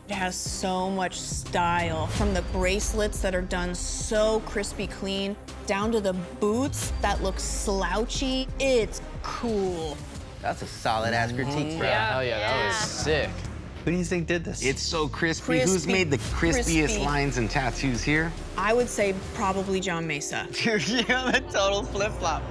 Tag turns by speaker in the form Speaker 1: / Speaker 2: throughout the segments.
Speaker 1: It has so much style, from the bracelets that are done so crispy clean, down to the boots that look slouchy. It's cool.
Speaker 2: That's a solid-ass critique, bro.
Speaker 3: Yeah. Hell yeah, that was sick.
Speaker 2: Who do you think did this?
Speaker 4: It's so crispy. Who's made the crispiest
Speaker 1: crispy.
Speaker 4: lines and tattoos here?
Speaker 1: I would say probably John Mesa.
Speaker 2: Dude, you know, the total flip-flop.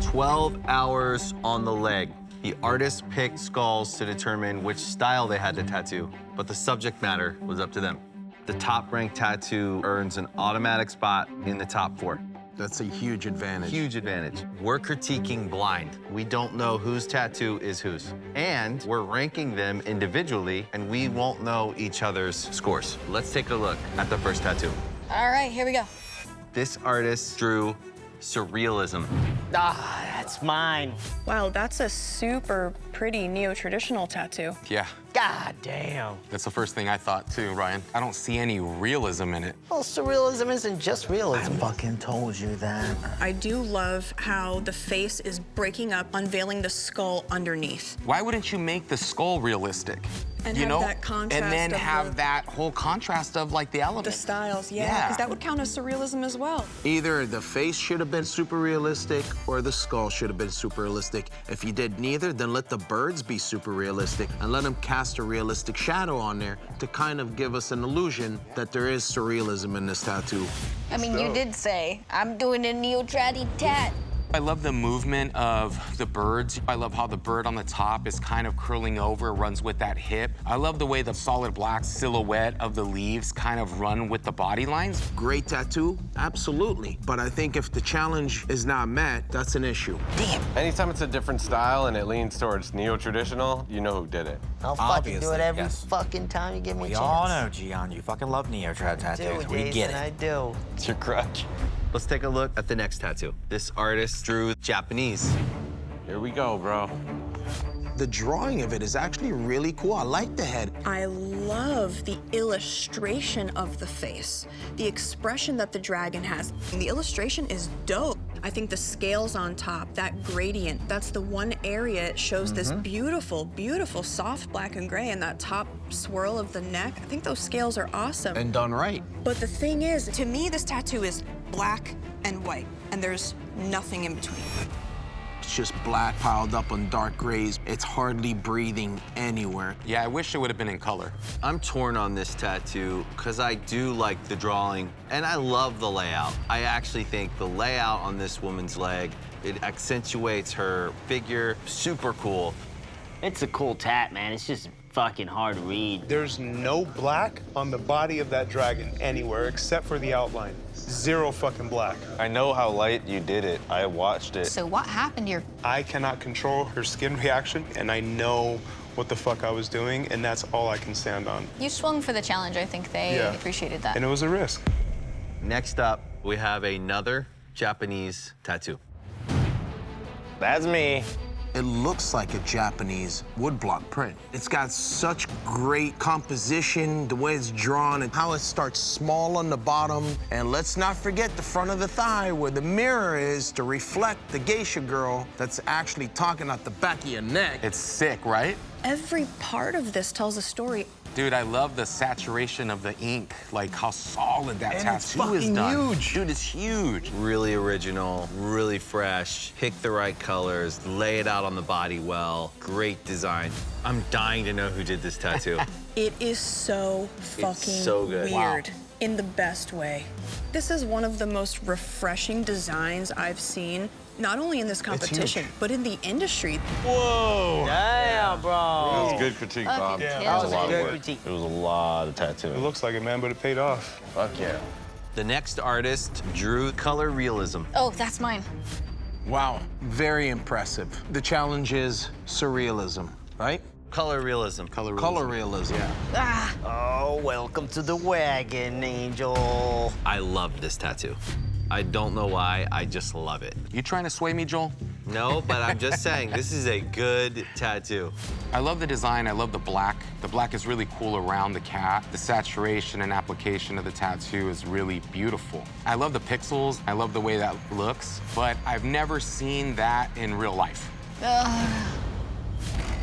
Speaker 5: 12 hours on the leg. The artist picked skulls to determine which style they had to tattoo, but the subject matter was up to them. The top-ranked tattoo earns an automatic spot in the top 4.
Speaker 6: That's a huge advantage.
Speaker 5: Huge advantage. We're critiquing blind. We don't know whose tattoo is whose. And we're ranking them individually, and we won't know each other's scores. Let's take a look at the first tattoo.
Speaker 7: All right, here we go.
Speaker 5: This artist drew surrealism.
Speaker 2: Ah, that's mine.
Speaker 1: Wow, that's a super pretty neo-traditional tattoo.
Speaker 3: Yeah,
Speaker 2: God damn.
Speaker 3: that's the first thing I thought too, Ryan. I don't see any realism in it.
Speaker 2: Well, surrealism isn't just realism.
Speaker 8: Fucking told you that.
Speaker 1: I do love how the face is breaking up, unveiling the skull underneath.
Speaker 3: Why wouldn't you make the skull realistic?
Speaker 1: And
Speaker 3: you
Speaker 1: have
Speaker 3: know,
Speaker 1: that contrast
Speaker 3: and then
Speaker 1: of
Speaker 3: have
Speaker 1: the-
Speaker 3: that whole contrast of like the
Speaker 1: The
Speaker 3: elements.
Speaker 1: styles, yeah,
Speaker 3: Yeah.
Speaker 1: because that would count as surrealism as well.
Speaker 6: Either the face should have been super realistic or the skull should have been super realistic. If you did neither, then let the birds be super realistic and let them cast a realistic shadow on there to kind of give us an illusion that there is surrealism in this tattoo.
Speaker 7: I mean, you did say, I'm doing a neo-tradi tat.
Speaker 3: I love the movement of the birds. I love how the bird on the top is kind of curling over, runs with that hip. I love the way the solid black silhouette of the leaves kind of run with the body lines.
Speaker 6: Great tattoo? Absolutely. But I think if the challenge is not met, that's an issue.
Speaker 9: Anytime it's a different style and it leans towards neo-traditional, you know who did it.
Speaker 2: I'll fucking do
Speaker 8: Obviously,
Speaker 2: it every
Speaker 8: yes.
Speaker 2: fucking time you give me a
Speaker 8: We
Speaker 2: chance.
Speaker 8: all know, Gian, you fucking love neo-trad
Speaker 2: I do,
Speaker 8: tattoos. We
Speaker 2: Jason,
Speaker 8: get
Speaker 2: I
Speaker 8: it.
Speaker 2: do.
Speaker 9: It's your crutch.
Speaker 5: Let's take a look at the next tattoo. This artist drew Japanese.
Speaker 9: Here we go, bro.
Speaker 6: The drawing of it is actually really cool. I like the head.
Speaker 1: I love the illustration of the face, the expression that the dragon has. And the illustration is dope. I think the scales on top, that gradient, that's the one area it shows this beautiful, beautiful soft black and gray, and that top swirl of the neck. I think those scales are awesome.
Speaker 6: And done right.
Speaker 1: But the thing is, to me, this tattoo is black and white, and there's nothing in between.
Speaker 6: It's just black piled up on dark grays. It's hardly breathing anywhere.
Speaker 3: Yeah, I wish it would have been in color.
Speaker 5: I'm torn on this tattoo because I do like the drawing and I love the layout. I actually think the layout on this woman's leg, it accentuates her figure. Super cool.
Speaker 2: It's a cool tat, man. It's just fucking hard to read.
Speaker 10: There's no black on the body of that dragon anywhere except for the outline. Zero fucking black.
Speaker 9: I know how light you did it. I watched it.
Speaker 7: So what happened here?
Speaker 10: I cannot control her skin reaction, and I know what the fuck I was doing, and that's all I can stand on.
Speaker 7: You swung for the challenge. I think they
Speaker 10: Yeah.
Speaker 7: appreciated that.
Speaker 10: And it was a risk.
Speaker 5: Next up, we have another Japanese tattoo.
Speaker 9: That's me.
Speaker 6: It looks like a Japanese woodblock print. It's got such great composition, the way it's drawn and how it starts small on the bottom. And let's not forget the front of the thigh where the mirror is to reflect the geisha girl that's actually talking at the back of your neck.
Speaker 3: It's sick, right?
Speaker 1: Every part of this tells a story.
Speaker 3: Dude, I love the saturation of the ink, like how solid that
Speaker 6: And it's
Speaker 3: tattoo is
Speaker 6: fucking
Speaker 3: done.
Speaker 6: huge.
Speaker 3: Dude, it's huge.
Speaker 5: Really original, really fresh. Pick the right colors, lay it out on the body well. Great design. I'm dying to know who did this tattoo.
Speaker 1: It is so fucking
Speaker 5: so good.
Speaker 1: weird in the best way. This is one of the most refreshing designs I've seen, not only in this competition, but in the industry.
Speaker 9: Whoa.
Speaker 2: Damn, bro.
Speaker 9: That was a good critique, Bob.
Speaker 7: Yeah.
Speaker 9: That was a
Speaker 2: That
Speaker 9: lot
Speaker 2: was a
Speaker 9: of
Speaker 2: good
Speaker 9: work.
Speaker 2: critique.
Speaker 9: It was a lot of tattooing.
Speaker 10: It looks like it, man, but it paid off.
Speaker 9: Fuck yeah.
Speaker 5: The next artist drew color realism.
Speaker 7: Oh, that's mine.
Speaker 6: Wow, very impressive. The challenge is surrealism, right?
Speaker 5: Color realism.
Speaker 6: Color realism.
Speaker 2: Oh, welcome to the wagon, Angel.
Speaker 5: I love this tattoo. I don't know why, I just love it.
Speaker 3: You trying to sway me, Joel?
Speaker 5: No, but I'm just saying, this is a good tattoo.
Speaker 3: I love the design, I love the black. The black is really cool around the cat. The saturation and application of the tattoo is really beautiful. I love the pixels, I love the way that looks, but I've never seen that in real life.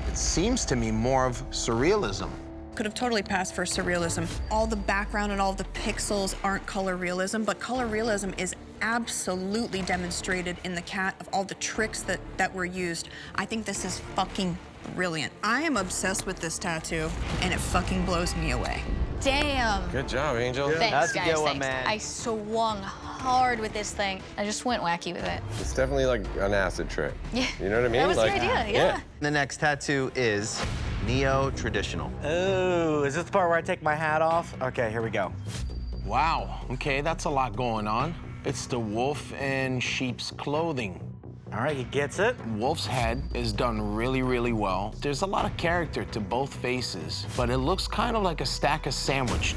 Speaker 6: It seems to me more of surrealism.
Speaker 1: Could have totally passed for surrealism. All the background and all the pixels aren't color realism, but color realism is absolutely demonstrated in the cat of all the tricks that were used. I think this is fucking brilliant. I am obsessed with this tattoo, and it fucking blows me away.
Speaker 7: Damn.
Speaker 9: Good job, Angel.
Speaker 7: Thanks,
Speaker 8: That's a
Speaker 7: guys,
Speaker 8: good one,
Speaker 7: thanks.
Speaker 8: man.
Speaker 7: I swung hard with this thing. I just went wacky with it.
Speaker 9: It's definitely like an acid trick.
Speaker 7: Yeah.
Speaker 9: You know what I mean?
Speaker 7: That was
Speaker 9: like,
Speaker 7: the idea, yeah.
Speaker 5: The next tattoo is neo-traditional.
Speaker 8: Ooh, is this the part where I take my hat off? Okay, here we go.
Speaker 6: Wow, okay, that's a lot going on. It's the wolf in sheep's clothing.
Speaker 8: All right, he gets it.
Speaker 6: Wolf's head is done really, really well. There's a lot of character to both faces, but it looks kind of like a stack of sandwich.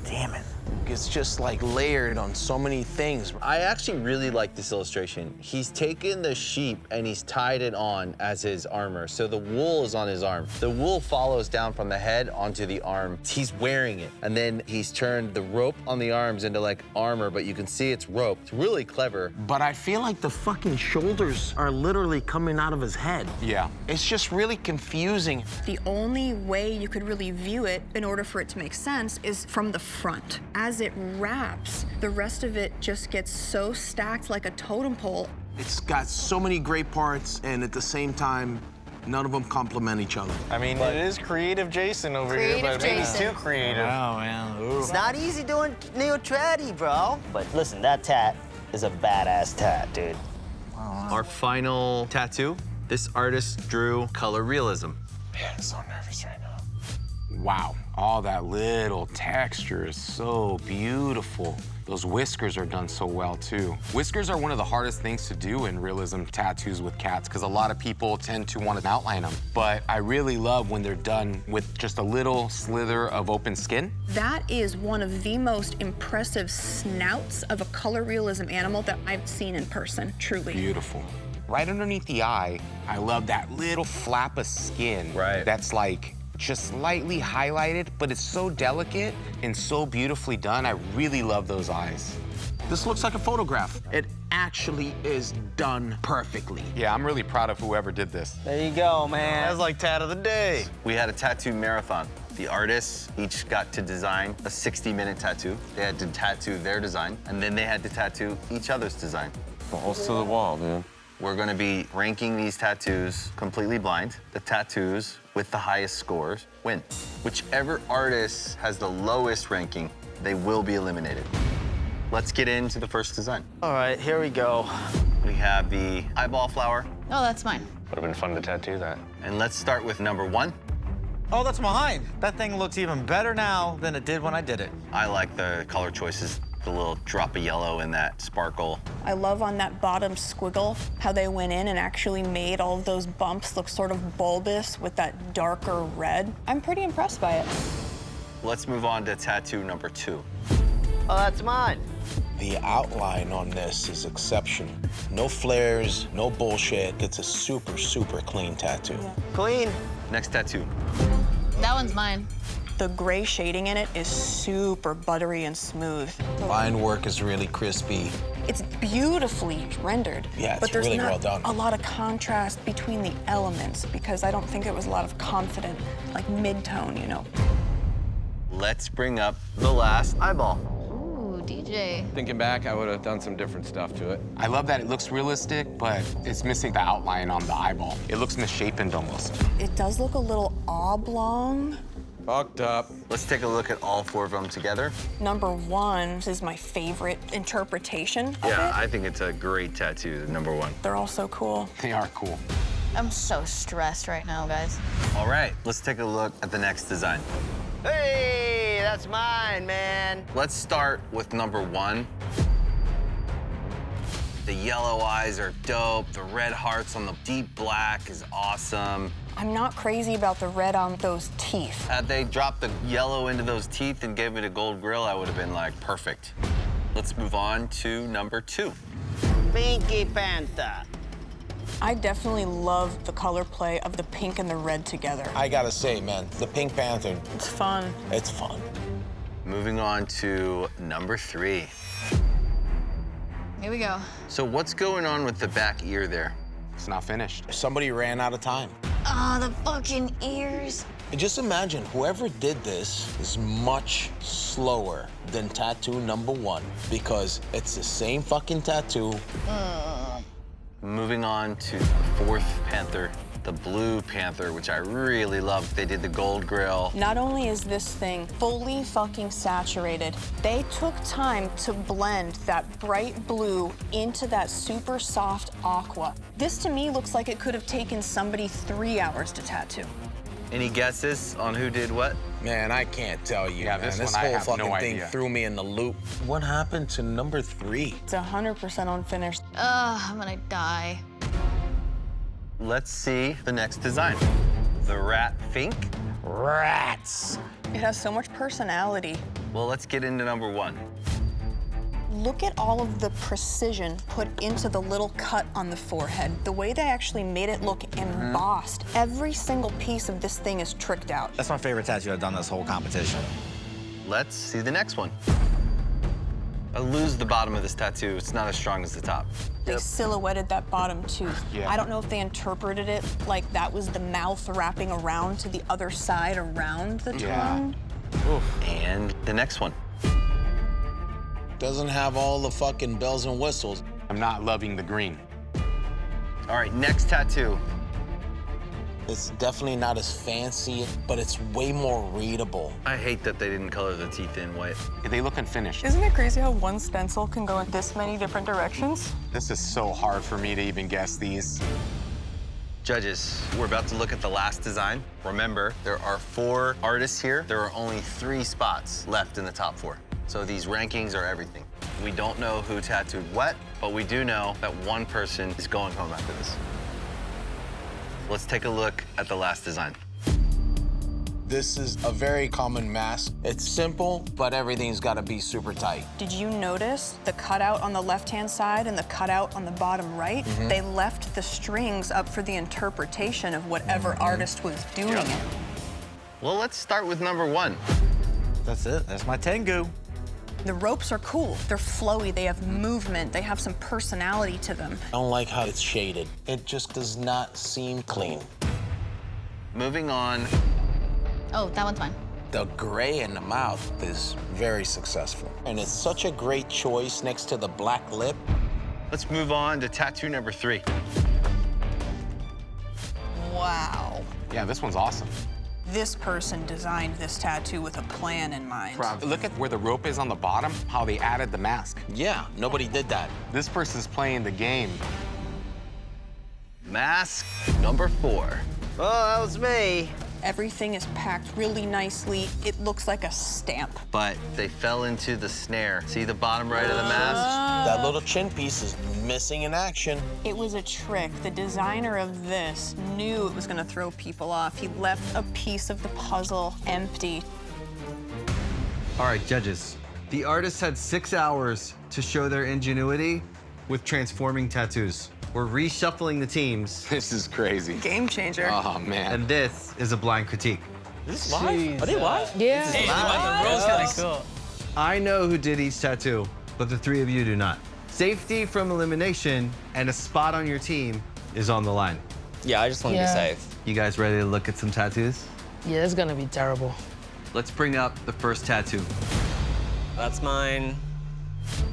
Speaker 8: Damn it.
Speaker 6: It's just like layered on so many things.
Speaker 5: I actually really like this illustration. He's taken the sheep and he's tied it on as his armor. So the wool is on his arm. The wool follows down from the head onto the arm. He's wearing it. And then he's turned the rope on the arms into like armor, but you can see it's rope. It's really clever.
Speaker 6: But I feel like the fucking shoulders are literally coming out of his head.
Speaker 3: Yeah.
Speaker 6: It's just really confusing.
Speaker 1: The only way you could really view it in order for it to make sense is from the front. As it wraps, the rest of it just gets so stacked like a totem pole.
Speaker 6: It's got so many great parts, and at the same time, none of them complement each other.
Speaker 11: I mean, it is creative Jason over here,
Speaker 7: Creative
Speaker 11: but maybe
Speaker 7: Jason.
Speaker 11: too creative.
Speaker 8: Oh, man. Ooh.
Speaker 2: It's not easy doing neo-tradi, bro. But listen, that tat is a badass tat, dude.
Speaker 5: Our final tattoo, this artist drew color realism.
Speaker 9: Man, I'm so nervous right now.
Speaker 3: Wow, all that little texture is so beautiful. Those whiskers are done so well, too. Whiskers are one of the hardest things to do in realism tattoos with cats, because a lot of people tend to want to outline them. But I really love when they're done with just a little slither of open skin.
Speaker 1: That is one of the most impressive snouts of a color realism animal that I've seen in person, truly.
Speaker 3: Beautiful. Right underneath the eye, I love that little flap of skin.
Speaker 5: Right.
Speaker 3: That's like just slightly highlighted, but it's so delicate and so beautifully done. I really love those eyes.
Speaker 6: This looks like a photograph. It actually is done perfectly.
Speaker 3: Yeah, I'm really proud of whoever did this.
Speaker 2: There you go, man.
Speaker 11: That's like tat of the day.
Speaker 5: We had a tattoo marathon. The artists each got to design a 60-minute tattoo. They had to tattoo their design, and then they had to tattoo each other's design.
Speaker 9: Balls to the wall, dude.
Speaker 5: We're gonna be ranking these tattoos completely blind. The tattoos with the highest scores win. Whichever artist has the lowest ranking, they will be eliminated. Let's get into the first design.
Speaker 2: All right, here we go.
Speaker 5: We have the eyeball flower,
Speaker 7: Oh, that's mine.
Speaker 9: Would have been fun to tattoo that.
Speaker 5: and let's start with number 1.
Speaker 8: Oh, that's mine. That thing looks even better now than it did when I did it.
Speaker 5: I like the color choices, the little drop of yellow in that sparkle.
Speaker 1: I love on that bottom squiggle how they went in and actually made all of those bumps look sort of bulbous with that darker red. I'm pretty impressed by it.
Speaker 5: Let's move on to tattoo number 2.
Speaker 2: Oh, that's mine.
Speaker 6: The outline on this is exceptional. No flares, no bullshit. It's a super, super clean tattoo.
Speaker 2: Clean.
Speaker 5: Next tattoo.
Speaker 7: That one's mine.
Speaker 1: The gray shading in it is super buttery and smooth.
Speaker 6: Line work is really crispy.
Speaker 1: It's beautifully rendered.
Speaker 6: Yeah, it's
Speaker 1: but there's
Speaker 6: really
Speaker 1: not
Speaker 6: well done.
Speaker 1: a lot of contrast between the elements because I don't think it was a lot of confident, like mid-tone, you know.
Speaker 5: Let's bring up the last eyeball.
Speaker 7: Ooh, DJ.
Speaker 9: Thinking back, I would have done some different stuff to it.
Speaker 3: I love that it looks realistic, but it's missing the outline on the eyeball. It looks misshapen almost.
Speaker 1: It does look a little oblong.
Speaker 9: Fucked up.
Speaker 5: Let's take a look at all 4 of them together.
Speaker 1: Number 1 is my favorite interpretation of
Speaker 5: Yeah,
Speaker 1: it.
Speaker 5: I think it's a great tattoo, number 1.
Speaker 1: They're all so cool.
Speaker 3: They are cool.
Speaker 7: I'm so stressed right now, guys.
Speaker 5: All right, let's take a look at the next design.
Speaker 2: Hey, that's mine, man.
Speaker 5: Let's start with number 1. The yellow eyes are dope. The red hearts on the deep black is awesome.
Speaker 1: I'm not crazy about the red on those teeth.
Speaker 5: Had they dropped the yellow into those teeth and gave it a gold grill, I would have been like, perfect. Let's move on to number 2.
Speaker 2: Pinky Panther.
Speaker 1: I definitely love the color play of the pink and the red together.
Speaker 6: I gotta say, man, the Pink Panther,
Speaker 1: It's fun.
Speaker 6: it's fun.
Speaker 5: Moving on to number 3.
Speaker 7: Here we go.
Speaker 5: So what's going on with the back ear there?
Speaker 3: It's not finished.
Speaker 6: Somebody ran out of time.
Speaker 7: Oh, the fucking ears.
Speaker 6: Just imagine, whoever did this is much slower than tattoo number 1 because it's the same fucking tattoo.
Speaker 5: Moving on to the 4th Panther, the blue Panther, which I really love. They did the gold grill.
Speaker 1: Not only is this thing fully fucking saturated, they took time to blend that bright blue into that super soft aqua. This to me looks like it could have taken somebody 3 hours to tattoo.
Speaker 5: Any guesses on who did what?
Speaker 6: Man, I can't tell you,
Speaker 3: Yeah,
Speaker 6: man.
Speaker 3: this
Speaker 6: This
Speaker 3: one I
Speaker 6: whole
Speaker 3: have
Speaker 6: fucking
Speaker 3: no
Speaker 6: thing
Speaker 3: idea.
Speaker 6: threw me in the loop. What happened to number 3?
Speaker 1: It's 100% unfinished.
Speaker 7: I'm gonna die.
Speaker 5: Let's see the next design. The rat fink.
Speaker 6: Rats.
Speaker 1: It has so much personality.
Speaker 5: Well, let's get into number 1.
Speaker 1: Look at all of the precision put into the little cut on the forehead. The way they actually made it look embossed. Every single piece of this thing is tricked out.
Speaker 8: That's my favorite tattoo I've done this whole competition.
Speaker 5: Let's see the next one. I lose the bottom of this tattoo. It's not as strong as the top.
Speaker 1: They silhouetted that bottom tooth.
Speaker 3: Yeah.
Speaker 1: I don't know if they interpreted it like that was the mouth wrapping around to the other side around the tongue.
Speaker 5: And the next one.
Speaker 6: Doesn't have all the fucking bells and whistles.
Speaker 3: I'm not loving the green.
Speaker 5: All right, next tattoo.
Speaker 6: It's definitely not as fancy, but it's way more readable.
Speaker 5: I hate that they didn't color the teeth in white.
Speaker 3: They look unfinished.
Speaker 1: Isn't it crazy how one stencil can go in this many different directions?
Speaker 3: This is so hard for me to even guess these.
Speaker 5: Judges, we're about to look at the last design. Remember, there are 4 artists here. There are only 3 spots left in the top 4. So these rankings are everything. We don't know who tattooed what, but we do know that one person is going home after this. Let's take a look at the last design.
Speaker 6: This is a very common mask. It's simple, but everything's gotta be super tight.
Speaker 1: Did you notice the cutout on the left-hand side and the cutout on the bottom right? They left the strings up for the interpretation of whatever artist was doing it.
Speaker 5: Well, let's start with number 1.
Speaker 8: That's it. That's my Tengu.
Speaker 1: The ropes are cool. They're flowy. They have movement. They have some personality to them.
Speaker 6: I don't like how it's shaded. It just does not seem clean.
Speaker 5: Moving on.
Speaker 7: Oh, that one's mine.
Speaker 6: The gray in the mouth is very successful. And it's such a great choice next to the black lip.
Speaker 5: Let's move on to tattoo number 3.
Speaker 1: Wow.
Speaker 3: Yeah, this one's awesome.
Speaker 1: This person designed this tattoo with a plan in mind.
Speaker 3: Look at where the rope is on the bottom, how they added the mask.
Speaker 6: Yeah, nobody did that.
Speaker 3: This person's playing the game.
Speaker 5: Mask number 4.
Speaker 2: Oh, that was me.
Speaker 1: Everything is packed really nicely. It looks like a stamp.
Speaker 5: But they fell into the snare. See the bottom right of the mask?
Speaker 6: That little chin piece is missing in action.
Speaker 1: It was a trick. The designer of this knew it was gonna throw people off. He left a piece of the puzzle empty.
Speaker 12: All right, judges. The artists had 6 hours to show their ingenuity with transforming tattoos. We're reshuffling the teams,
Speaker 3: This is crazy.
Speaker 1: Game changer.
Speaker 3: Oh, man.
Speaker 12: and this is a blind critique.
Speaker 2: This live? Are they live?
Speaker 7: Yeah.
Speaker 12: I know who did each tattoo, but the 3 of you do not. Safety from elimination and a spot on your team is on the line.
Speaker 2: Yeah, I just want to be safe.
Speaker 12: You guys ready to look at some tattoos?
Speaker 13: Yeah, it's gonna be terrible.
Speaker 12: Let's bring up the first tattoo.
Speaker 2: That's mine.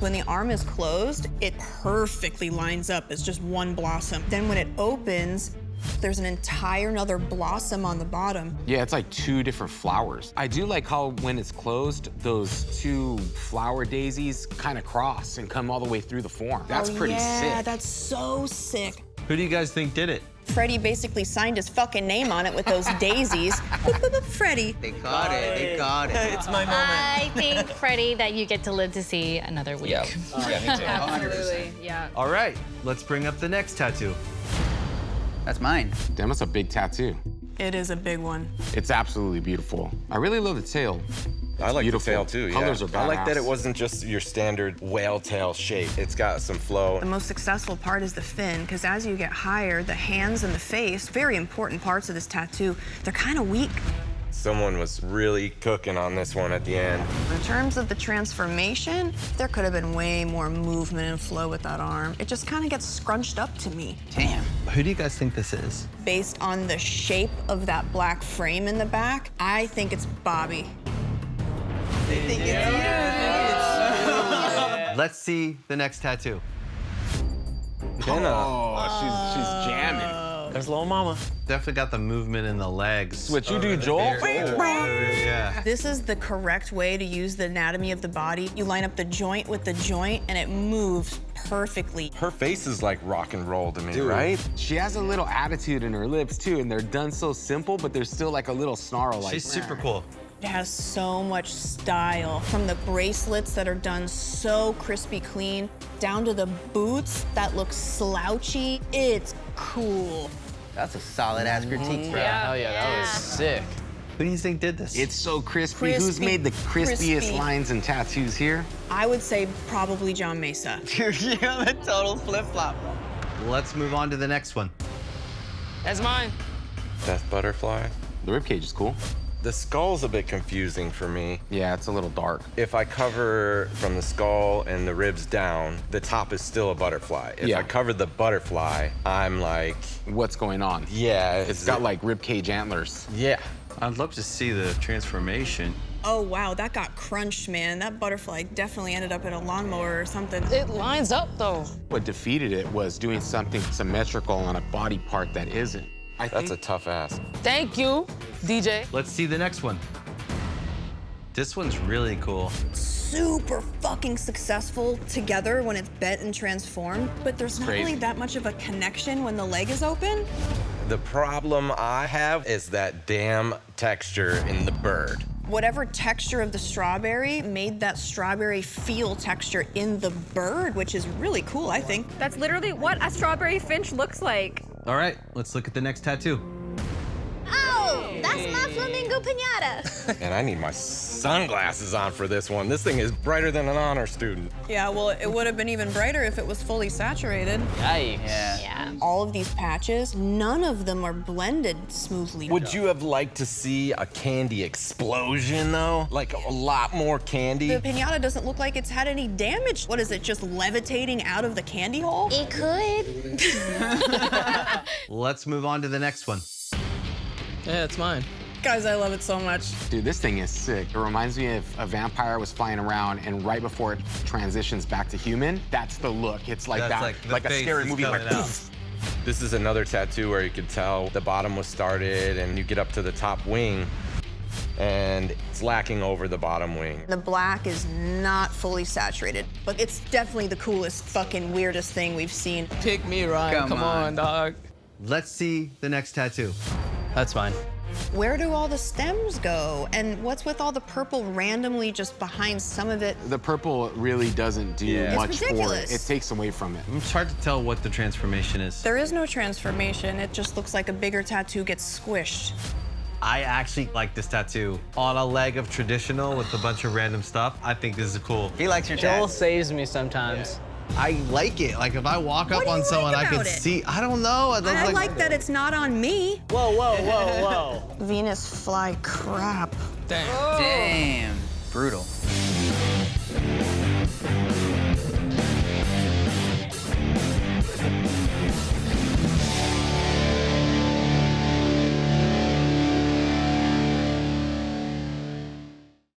Speaker 1: When the arm is closed, it perfectly lines up as just one blossom. Then when it opens, there's an entire another blossom on the bottom.
Speaker 3: Yeah, it's like 2 different flowers. I do like how when it's closed, those 2 flower daisies kind of cross and come all the way through the form. That's pretty
Speaker 1: Yeah,
Speaker 3: sick.
Speaker 1: that's so sick.
Speaker 12: Who do you guys think did it?
Speaker 1: Freddie basically signed his fucking name on it with those daisies. Boop, boop, boop, Freddie.
Speaker 2: They got it. They got it. It's my moment.
Speaker 14: I think, Freddie, that you get to live to see another week.
Speaker 2: Yeah, me too.
Speaker 14: Absolutely, yeah.
Speaker 12: All right, let's bring up the next tattoo.
Speaker 13: That's mine.
Speaker 3: Damn, that's a big tattoo.
Speaker 1: It is a big one.
Speaker 3: It's absolutely beautiful. I really love the tail.
Speaker 9: I like
Speaker 3: beautiful.
Speaker 9: the tail too, yeah.
Speaker 3: Colors are badass.
Speaker 9: I like that it wasn't just your standard whale tail shape. It's got some flow.
Speaker 1: The most successful part is the fin, because as you get higher, the hands and the face, very important parts of this tattoo, they're kind of weak.
Speaker 9: Someone was really cooking on this one at the end.
Speaker 1: In terms of the transformation, there could have been way more movement and flow with that arm. It just kind of gets scrunched up to me.
Speaker 13: Damn.
Speaker 12: Who do you guys think this is?
Speaker 1: Based on the shape of that black frame in the back, I think it's Bobby.
Speaker 12: Let's see the next tattoo.
Speaker 3: Oh, she's jamming.
Speaker 11: There's little mama.
Speaker 12: Definitely got the movement in the legs.
Speaker 11: What you do, Joel?
Speaker 12: Yeah.
Speaker 1: This is the correct way to use the anatomy of the body. You line up the joint with the joint, and it moves perfectly.
Speaker 9: Her face is like rock and roll to me, right?
Speaker 3: She has a little attitude in her lips, too, and they're done so simple, but there's still like a little snarl. Like,
Speaker 12: She's super cool.
Speaker 1: It has so much style, from the bracelets that are done so crispy clean, down to the boots that look slouchy. It's cool.
Speaker 13: That's a solid ass critique, bro.
Speaker 14: Yeah.
Speaker 13: Hell yeah, that was sick.
Speaker 12: Who do you think did this?
Speaker 3: It's so crispy. Who's
Speaker 1: Crispy,
Speaker 3: made the crispiest
Speaker 1: crispy.
Speaker 3: lines and tattoos here?
Speaker 1: I would say probably John Mesa.
Speaker 13: Yeah, the total flip-flop.
Speaker 12: Let's move on to the next one.
Speaker 13: That's mine.
Speaker 9: Death butterfly.
Speaker 3: The ribcage is cool.
Speaker 9: The skull's a bit confusing for me.
Speaker 3: Yeah, it's a little dark.
Speaker 9: If I cover from the skull and the ribs down, the top is still a butterfly. If
Speaker 3: Yeah.
Speaker 9: I cover the butterfly, I'm like,
Speaker 3: What's going on?
Speaker 9: yeah.
Speaker 3: It's got like ribcage antlers.
Speaker 9: Yeah.
Speaker 12: I'd love to see the transformation.
Speaker 1: Oh, wow, that got crunched, man. That butterfly definitely ended up in a lawnmower or something.
Speaker 13: It lines up, though.
Speaker 3: What defeated it was doing something symmetrical on a body part that isn't.
Speaker 9: That's a tough ask.
Speaker 13: Thank you, DJ.
Speaker 12: Let's see the next one. This one's really cool.
Speaker 1: Super fucking successful together when it's bent and transformed, but there's not
Speaker 3: Crazy.
Speaker 1: really that much of a connection when the leg is open.
Speaker 9: The problem I have is that damn texture in the bird.
Speaker 1: Whatever texture of the strawberry made that strawberry feel texture in the bird, which is really cool, I think.
Speaker 15: That's literally what a strawberry finch looks like.
Speaker 12: All right, let's look at the next tattoo.
Speaker 7: Oh, that's my flamingo pinata.
Speaker 9: And I need my sunglasses on for this one. This thing is brighter than an honor student.
Speaker 1: Yeah, well, it would have been even brighter if it was fully saturated.
Speaker 13: Yikes.
Speaker 14: Yeah.
Speaker 1: All of these patches, none of them are blended smoothly.
Speaker 9: Would you have liked to see a candy explosion, though? Like a lot more candy?
Speaker 1: The pinata doesn't look like it's had any damage. What is it, just levitating out of the candy hole?
Speaker 7: It could.
Speaker 12: Let's move on to the next one.
Speaker 13: Yeah, it's mine.
Speaker 1: Guys, I love it so much.
Speaker 3: Dude, this thing is sick. It reminds me of a vampire was flying around, and right before it transitions back to human, that's the look. It's like
Speaker 12: That's
Speaker 3: that,
Speaker 12: like the
Speaker 3: like a
Speaker 12: face
Speaker 3: scary
Speaker 12: is
Speaker 3: movie, like
Speaker 12: coming out.
Speaker 3: poof.
Speaker 9: This is another tattoo where you could tell the bottom was started and you get up to the top wing and it's lacking over the bottom wing.
Speaker 1: The black is not fully saturated, but it's definitely the coolest, fucking weirdest thing we've seen.
Speaker 13: Pick me, Ryan. Come on, dog.
Speaker 12: Let's see the next tattoo.
Speaker 13: That's mine.
Speaker 1: Where do all the stems go? And what's with all the purple randomly just behind some of it?
Speaker 3: The purple really doesn't do
Speaker 1: It's
Speaker 3: much for it.
Speaker 1: ridiculous.
Speaker 3: It takes away from it.
Speaker 12: It's hard to tell what the transformation is.
Speaker 1: There is no transformation. It just looks like a bigger tattoo gets squished.
Speaker 12: I actually like this tattoo. On a leg of traditional with a bunch of random stuff. I think this is cool.
Speaker 13: He likes your Joel saves me sometimes.
Speaker 12: I like it. Like if I walk up
Speaker 1: What do
Speaker 12: on
Speaker 1: you
Speaker 12: someone,
Speaker 1: like
Speaker 12: I could
Speaker 1: about it?
Speaker 12: see. I don't know.
Speaker 1: I like that it's not on me.
Speaker 11: Whoa, whoa, whoa, whoa.
Speaker 1: Venus fly crap.
Speaker 13: Damn. Damn. Brutal.